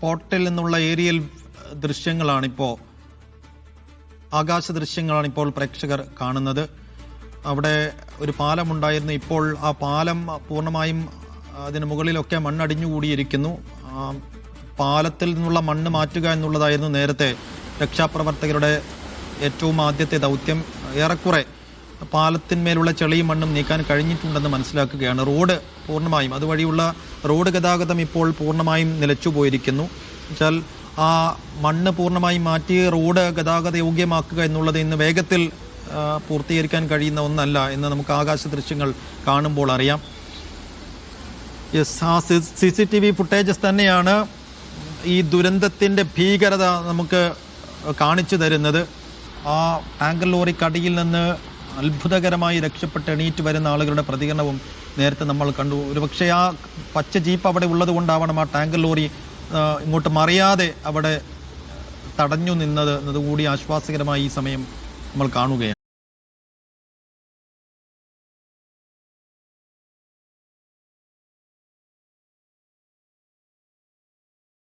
സ്പോട്ടിൽ നിന്നുള്ള ഏരിയൽ ദൃശ്യങ്ങളാണിപ്പോൾ, ആകാശ ദൃശ്യങ്ങളാണിപ്പോൾ പ്രേക്ഷകർ കാണുന്നത്. അവിടെ ഒരു പാലമുണ്ടായിരുന്നു. ഇപ്പോൾ ആ പാലം പൂർണ്ണമായും അതിന് മുകളിലൊക്കെ മണ്ണടിഞ്ഞുകൂടിയിരിക്കുന്നു. പാലത്തിൽ നിന്നുള്ള മണ്ണ് മാറ്റുക എന്നുള്ളതായിരുന്നു നേരത്തെ രക്ഷാപ്രവർത്തകരുടെ ഏറ്റവും ആദ്യത്തെ ദൗത്യം. ഏറെക്കുറെ പാലത്തിന്മേലുള്ള ചെളിയും മണ്ണും നീക്കാൻ കഴിഞ്ഞിട്ടുണ്ടെന്ന് മനസ്സിലാക്കുകയാണ്. റോഡ് പൂർണ്ണമായും, അതുവഴിയുള്ള റോഡ് ഗതാഗതം ഇപ്പോൾ പൂർണ്ണമായും നിലച്ചുപോയിരിക്കുന്നു. എന്നുവെച്ചാൽ ആ മണ്ണ് പൂർണ്ണമായും മാറ്റി റോഡ് ഗതാഗത യോഗ്യമാക്കുക എന്നുള്ളത് ഇന്ന് വേഗത്തിൽ പൂർത്തീകരിക്കാൻ കഴിയുന്ന ഒന്നല്ല എന്ന് നമുക്ക് ആകാശ ദൃശ്യങ്ങൾ കാണുമ്പോൾ അറിയാം. ആ CCTV ഫുട്ടേജസ് തന്നെയാണ് ഈ ദുരന്തത്തിൻ്റെ ഭീകരത നമുക്ക് കാണിച്ചു തരുന്നത്. ആ ടാങ്കർ ലോറിക്കടിയിൽ നിന്ന് അത്ഭുതകരമായി രക്ഷപ്പെട്ട് എണീറ്റ് വരുന്ന ആളുകളുടെ പ്രതികരണവും നേരത്തെ നമ്മൾ കണ്ടു. ഒരുപക്ഷെ ആ പച്ച ജീപ്പ് അവിടെ ഉള്ളത് കൊണ്ടാവണം ആ ടാങ്കർ ലോറി ഇങ്ങോട്ട് മറിയാതെ അവിടെ തടഞ്ഞു നിന്നത് എന്നതുകൂടി ആശ്വാസകരമായി ഈ സമയം നമ്മൾ കാണുകയാണ്.